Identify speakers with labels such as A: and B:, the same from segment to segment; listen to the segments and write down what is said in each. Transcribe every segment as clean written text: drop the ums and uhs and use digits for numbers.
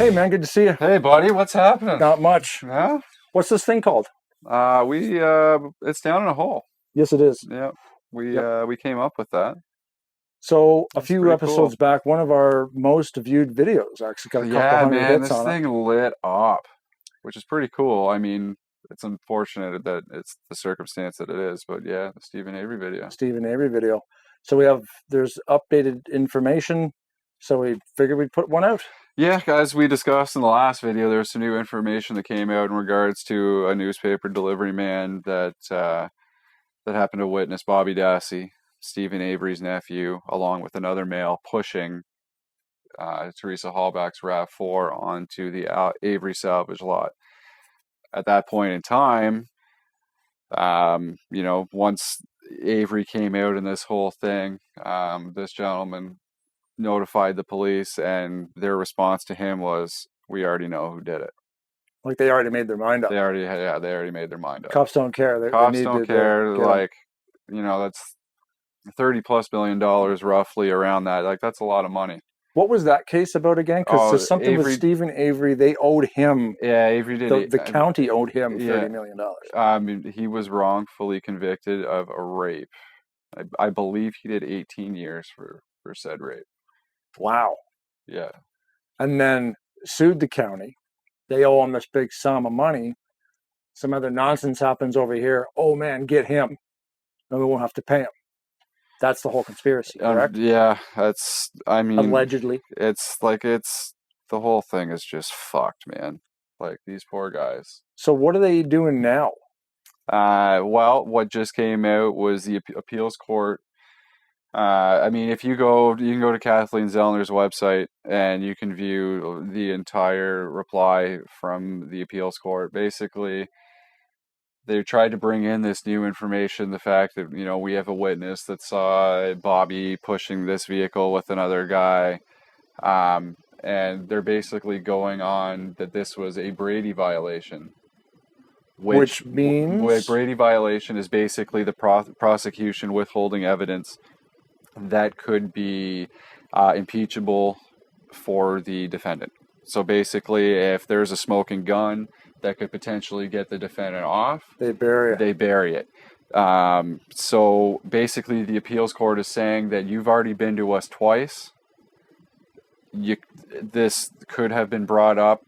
A: Hey, man, good to see you.
B: Hey, buddy, what's happening?
A: Not much.
B: Yeah?
A: What's this thing called?
B: It's down in a hole.
A: Yes, it is.
B: Yeah, we
A: Yep.
B: uh, we came up with that.
A: So a
B: That's
A: few
B: pretty cool.
A: episodes back, one of our most viewed videos actually got a couple
B: Yeah,
A: hundred
B: man,
A: hits
B: this
A: on it.
B: thing lit up, which is pretty cool. I mean, it's unfortunate that it's the circumstance that it is, but yeah, the Steven Avery video.
A: Steven Avery video. So there's updated information. So we figured we'd put one out.
B: Yeah, guys, we discussed in the last video, there's some new information that came out in regards to a newspaper delivery man that happened to witness Bobby Dassey, Steven Avery's nephew, along with another male, pushing Teresa Hallback's RAV4 onto the Avery salvage lot. At that point in time, once Avery came out in this whole thing, this gentleman notified the police, and their response to him was, "We already know who did it."
A: Like they already made their mind up.
B: They already made their mind up.
A: Cops don't care.
B: Cops
A: they
B: don't care. That's $30+ billion roughly around that. Like, that's a lot of money.
A: What was that case about again? Because there's something
B: Avery,
A: with Steven Avery. They owed him.
B: Yeah, Avery did.
A: The county owed him $30 million.
B: I mean, he was wrongfully convicted of a rape. I believe he did 18 years for said rape.
A: Wow.
B: Yeah.
A: And then sued the county. They owe him this big sum of money. Some other nonsense happens over here. Oh man, get him. And we won't have to pay him. That's the whole conspiracy, correct?
B: Yeah,
A: allegedly.
B: It's the whole thing is just fucked, man. Like, these poor guys.
A: So what are they doing now?
B: Well, what just came out was the appeals court. I mean, you can go to Kathleen Zellner's website and you can view the entire reply from the appeals court. Basically, they tried to bring in this new information, the fact that, we have a witness that saw Bobby pushing this vehicle with another guy. And they're basically going on that this was a Brady violation.
A: Which means?
B: Brady violation is basically the prosecution withholding evidence that could be impeachable for the defendant. So basically, if there's a smoking gun that could potentially get the defendant off,
A: they bury it.
B: So basically, the appeals court is saying that you've already been to us twice. This could have been brought up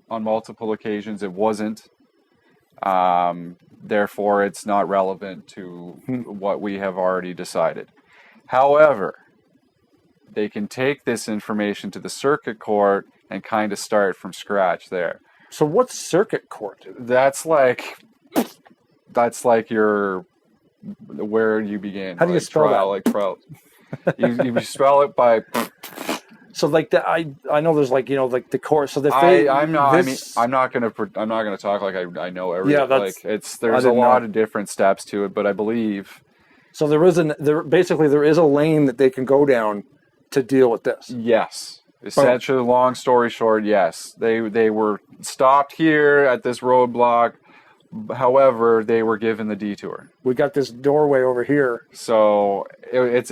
B: on multiple occasions. It wasn't. Therefore, it's not relevant to what we have already decided. However, they can take this information to the circuit court and kind of start from scratch there.
A: So what's circuit court?
B: That's like your where you begin.
A: How do you spell
B: trial,
A: that?
B: Like trial. you spell it by.
A: So like I know there's like the court. So
B: I'm not gonna talk like I know everything.
A: Yeah,
B: there's a lot of different steps to it, but I believe.
A: So there is a lane that they can go down to deal with this.
B: Yes. Essentially, long story short, yes. They were stopped here at this roadblock. However, they were given the detour.
A: We got this doorway over here.
B: So it's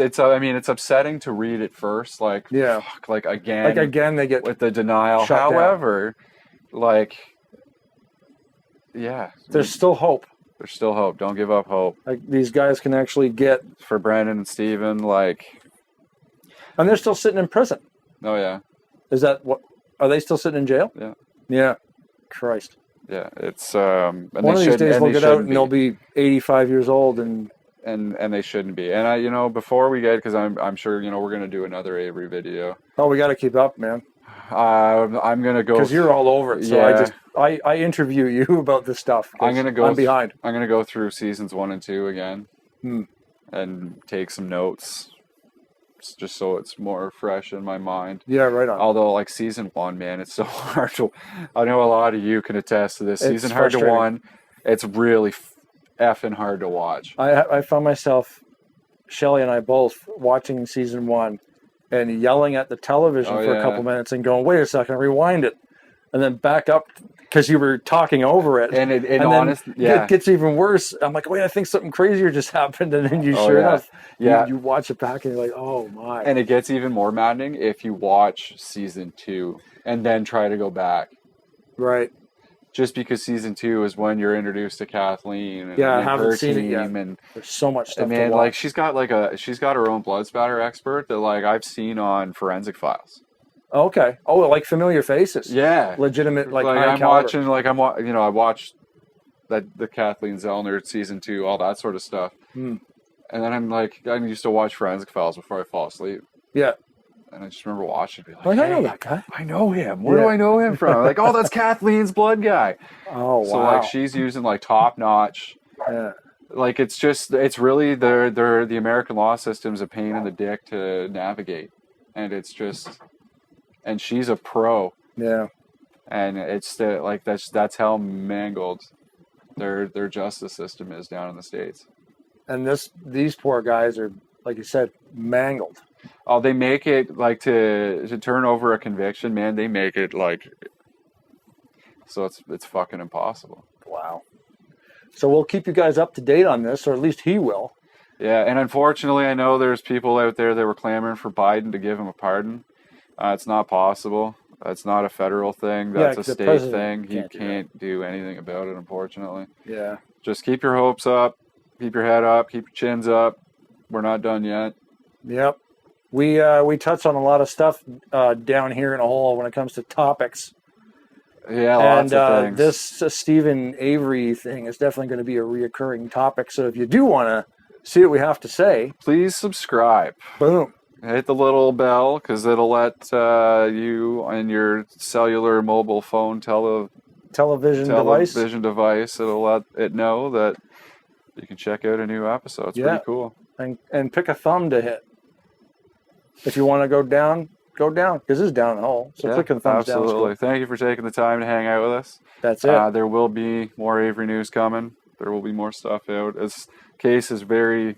B: upsetting to read it first. Like,
A: yeah.
B: Fuck, again
A: they get
B: with the denial. However, yeah.
A: There's still hope.
B: There's still hope. Don't give up hope.
A: Like, these guys can actually get...
B: For Brandon and Steven,
A: And they're still sitting in prison.
B: Oh, yeah.
A: Is that what... Are they still sitting in jail?
B: Yeah.
A: Yeah. Christ.
B: Yeah, it's...
A: One of these days they'll get out and they'll be 85 years old and
B: they shouldn't be. And before we get... Because I'm sure, we're going to do another Avery video.
A: Oh, we got to keep up, man.
B: I'm going to go...
A: Because you're all over it, so yeah. I interview you about this stuff.
B: I'm
A: behind.
B: I'm going to go through seasons 1 and 2 again and take some notes just so it's more fresh in my mind.
A: Yeah, right on.
B: Although, season 1, man, it's so hard to... I know a lot of you can attest to this. Season hard to 1, it's really effing hard to watch.
A: I found myself, Shelly and I both, watching season 1 and yelling at the television for a couple minutes and going, wait a second, rewind it. And then back up because you were talking over it.
B: And
A: it gets even worse. I'm like, wait, I think something crazier just happened. And then enough, you watch it back and you're like, oh my.
B: And it gets even more maddening if you watch season 2. and then try to go back.
A: Right.
B: Just because season 2 is when you're introduced to Kathleen and,
A: Yeah, I
B: and
A: haven't
B: her
A: seen it yet.
B: team, and
A: There's so much stuff to
B: man,
A: watch.
B: like she's got her own blood spatter expert that like I've seen on Forensic Files.
A: Okay. Oh, like familiar faces.
B: Yeah,
A: Legitimate, like high
B: I'm
A: caliber.
B: watching, like I watched the Kathleen Zellner season 2, all that sort of stuff, and then I'm like, I used to watch Forensic Files before I fall asleep.
A: Yeah.
B: And I just remember watching it, be like,
A: Like,
B: hey,
A: I know that guy.
B: I know him. Where do I know him from? Like, oh, that's Kathleen's blood guy.
A: Oh, wow.
B: So like she's using like top notch.
A: Yeah.
B: Like it's really the American law system's a pain in the dick to navigate, and and she's a pro.
A: Yeah.
B: And it's that's how mangled their justice system is down in the States.
A: And these poor guys are, like you said, mangled.
B: Oh, they make it like to turn over a conviction, man. They make it like so it's fucking impossible.
A: Wow. So we'll keep you guys up to date on this, or at least he will.
B: Yeah, and unfortunately, I know there's people out there that were clamoring for Biden to give him a pardon. It's not possible. That's not a federal thing. That's a state thing. He can't do anything about it, unfortunately.
A: Yeah.
B: Just keep your hopes up, keep your head up, keep your chins up. We're not done yet.
A: Yep. We touch on a lot of stuff down here in a hole when it comes to topics.
B: Yeah, lots of things.
A: This Steven Avery thing is definitely going to be a reoccurring topic. So if you do want to see what we have to say,
B: please subscribe.
A: Boom.
B: Hit the little bell because it'll let you on your cellular mobile phone television device. It'll let it know that you can check out a new episode. It's pretty cool.
A: And pick a thumb to hit. If you want to go down, because it's down the hole. So click the thumbs down.
B: Absolutely. Thank you for taking the time to hang out with us.
A: That's it.
B: There will be more Avery news coming. There will be more stuff out. This case is very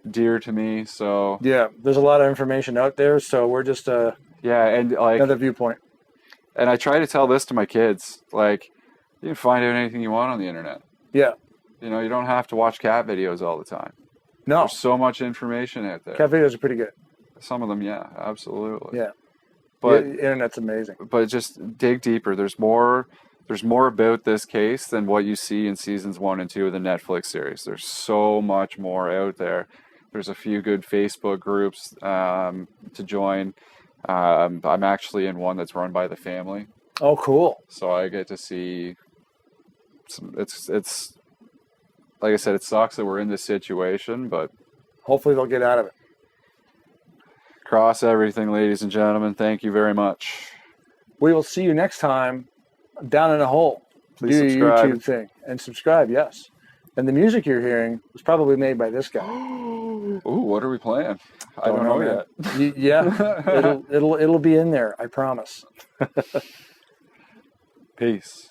B: dear to me, so
A: yeah, there's a lot of information out there, so we're just
B: and like
A: another viewpoint.
B: And I try to tell this to my kids, like, you can find out anything you want on the internet.
A: Yeah.
B: You know, you don't have to watch cat videos all the time.
A: No.
B: There's so much information out there.
A: Cat videos are pretty good.
B: Some of them, yeah, absolutely.
A: Yeah.
B: But
A: the internet's amazing.
B: But just dig deeper. There's more about this case than what you see in seasons 1 and 2 of the Netflix series. There's so much more out there. There's a few good Facebook groups to join. I'm actually in one that's run by the family.
A: Oh, cool.
B: So I get to see it's like I said, it sucks that we're in this situation, but
A: hopefully they'll get out of it.
B: Cross everything, ladies and gentlemen. Thank you very much.
A: We will see you next time down in a hole.
B: Please
A: do
B: subscribe.
A: your YouTube thing and subscribe, yes. And the music you're hearing was probably made by this guy.
B: Ooh, what are we playing? I don't know yet.
A: Yeah, it'll be in there. I promise.
B: Peace.